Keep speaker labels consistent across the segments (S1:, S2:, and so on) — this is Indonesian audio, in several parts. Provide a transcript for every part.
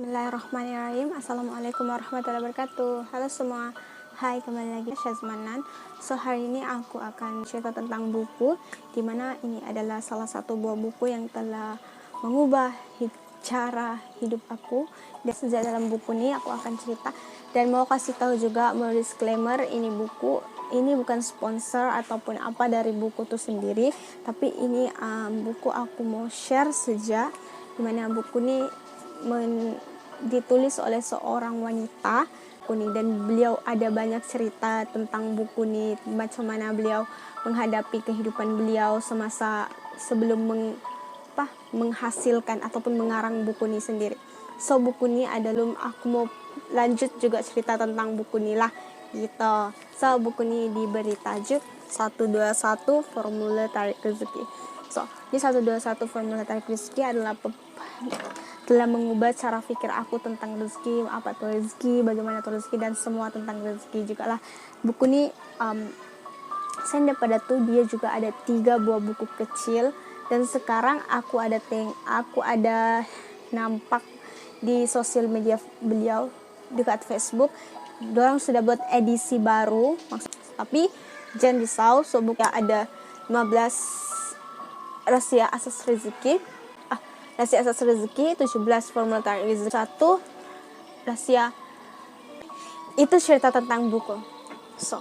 S1: Bismillahirrahmanirrahim. Assalamualaikum warahmatullahi wabarakatuh. Halo semua. Hai, kembali lagi Syazmanan. So, hari ini aku akan cerita tentang buku, dimana ini adalah salah satu buah buku yang telah mengubah cara hidup aku. Dan sejak dalam buku ini aku akan cerita dan mau kasih tahu juga, mau disclaimer, ini bukan sponsor ataupun apa dari buku itu sendiri, tapi ini buku aku mau share saja, dimana buku ini ditulis oleh seorang wanita dan beliau ada banyak cerita tentang buku ini, macam mana beliau menghadapi kehidupan beliau semasa sebelum menghasilkan ataupun mengarang buku ini sendiri. So, buku ini adalah, aku mau lanjut juga cerita tentang buku ini lah gitu. So, buku ini diberi tajuk 121 Formula Tarik Rezeki. So, di 121 Formula Tarik Rezeki adalah telah mengubah cara pikir aku tentang rezeki, apa itu rezeki, bagaimana itu rezeki, dan semua tentang rezeki juga lah. Buku ini senda pada tuh dia juga ada 3 buah buku kecil, dan sekarang aku ada nampak di sosial media beliau dekat Facebook, dorang sudah buat edisi baru, tapi jangan risau, so bukunya ada 15 rahasia asas rezeki, rahasia asas rezeki, 17 formula tarik rezeki, 1 rahasia. Itu cerita tentang buku. So,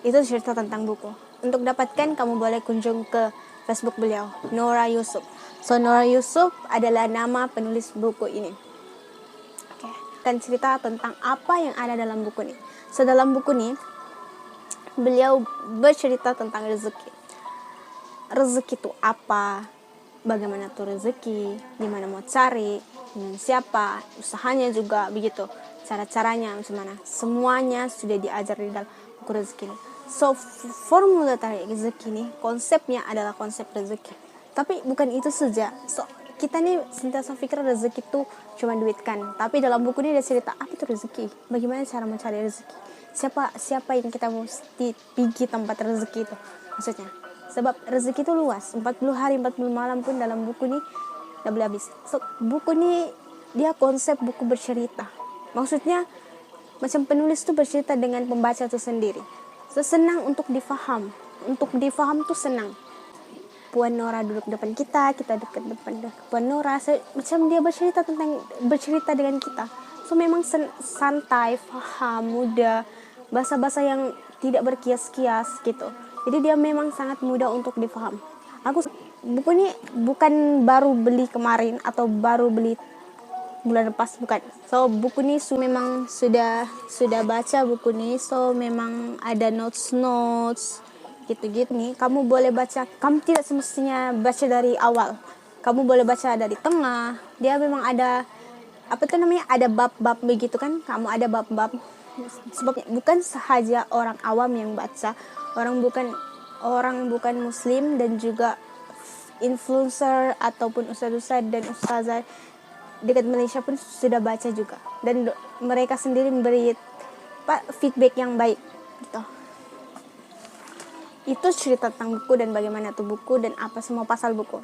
S1: itu cerita tentang buku. Untuk dapatkan, kamu boleh kunjung ke Facebook beliau, Nora Yusuf. So, Nora Yusuf adalah nama penulis buku ini. Oke, akan cerita tentang apa yang ada dalam buku ini. So, dalam buku ini beliau bercerita tentang rezeki. Rezeki itu apa? Bagaimana tuh rezeki, gimana mau cari, dengan siapa, usahanya juga begitu, cara-caranya macam mana, semuanya sudah diajar di dalam buku rezeki ini. So, formula tarik rezeki ini konsepnya adalah konsep rezeki, tapi bukan itu saja. So, kita nih sentiasa pikir rezeki itu cuma duit kan, tapi dalam buku ini ada cerita apa itu rezeki, bagaimana cara mencari rezeki, siapa yang kita mesti pergi tempat rezeki itu, maksudnya. Sebab rezeki itu luas, 40 hari 40 malam pun dalam buku ini tidak boleh habis. So, buku ini dia konsep buku bercerita. Maksudnya macam penulis itu bercerita dengan pembaca itu sendiri. So, senang untuk difaham. Untuk difaham tuh senang. Puan Nora duduk depan kita dekat depan Puan Nora. Macam dia bercerita dengan kita. So, memang santai, faham, mudah. Bahasa-bahasa yang tidak berkias-kias gitu. Jadi dia memang sangat mudah untuk difaham. Buku ini bukan baru beli kemarin atau baru beli bulan lepas, bukan. So, buku ini memang sudah baca buku ini. So, memang ada notes gitu-gitu nih. Kamu boleh baca, kamu tidak semestinya baca dari awal. Kamu boleh baca dari tengah. Dia memang ada ada bab-bab begitu kan. Kamu ada bab-bab. Sebab bukan sahaja orang awam yang baca, orang bukan muslim, dan juga influencer ataupun ustaz-ustaz dan ustazah dekat Malaysia pun sudah baca juga, dan mereka sendiri memberi feedback yang baik gitu. Itu cerita tentang buku dan bagaimana tuh buku dan apa semua pasal buku.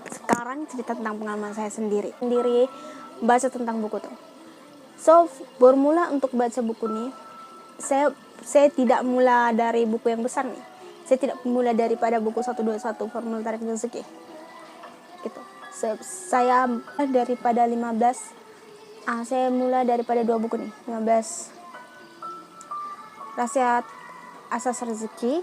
S1: Sekarang cerita tentang pengalaman saya sendiri baca tentang buku tuh. So, bermula untuk baca buku ini, saya tidak mula dari buku yang besar nih. Saya tidak mula daripada buku 121 Formula Tarik Rezeki. Gitu. Saya daripada 15. Saya mula daripada 2 buku nih. 15 Rahasia Asas Rezeki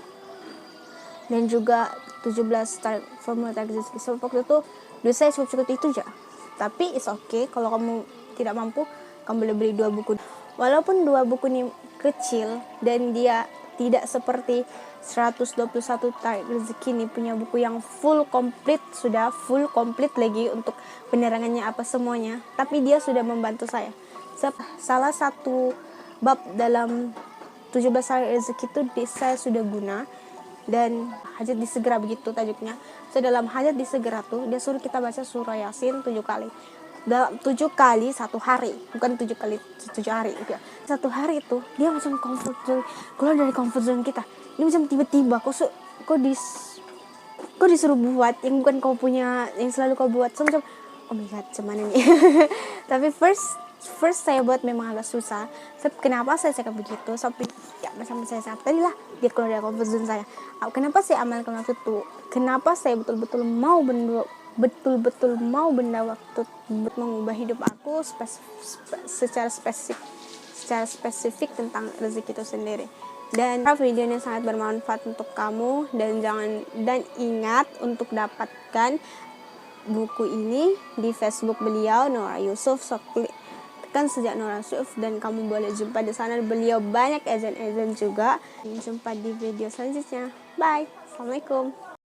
S1: dan juga 17 Formula Tarik Rezeki. So, waktu itu duit saya cukup itu aja. Tapi it's okay kalau kamu tidak mampu, kamu boleh beli 2 buku. Walaupun 2 buku ini kecil dan dia tidak seperti 121 Tarik Rezeki ini punya buku yang full komplit lagi untuk penerangannya apa semuanya, tapi dia sudah membantu saya. Salah satu bab dalam 17 Tarik Rezeki itu saya sudah guna, dan hajat disegera begitu tajuknya. So, dalam hajat disegera tuh dia suruh kita baca surah Yasin 7 kali. Dalam 7 kali 1 hari, bukan 7 kali 7 hari gitu. 1 hari itu dia macam comfort zone, keluar dari comfort zone kita. Ini macam tiba-tiba kok disuruh buat yang bukan kau punya, yang selalu kau buat. So, macam oh my god, cuman ini. Tapi first first saya buat memang agak susah. Kenapa saya cakap begitu? Sampai ya bersama saya cakap tadi lah, dia keluar dari comfort zone saya. Kenapa saya amalkan waktu itu? Kenapa saya betul-betul mau benda waktu buat mengubah hidup aku secara spesifik tentang rezeki itu sendiri. Dan video ini sangat bermanfaat untuk kamu, dan ingat untuk dapatkan buku ini di Facebook beliau Nora Yusuf. So tekan sejak Nora Yusuf dan kamu boleh jumpa di sana. Beliau banyak agent juga. Jumpa di video selanjutnya. Bye. Assalamualaikum.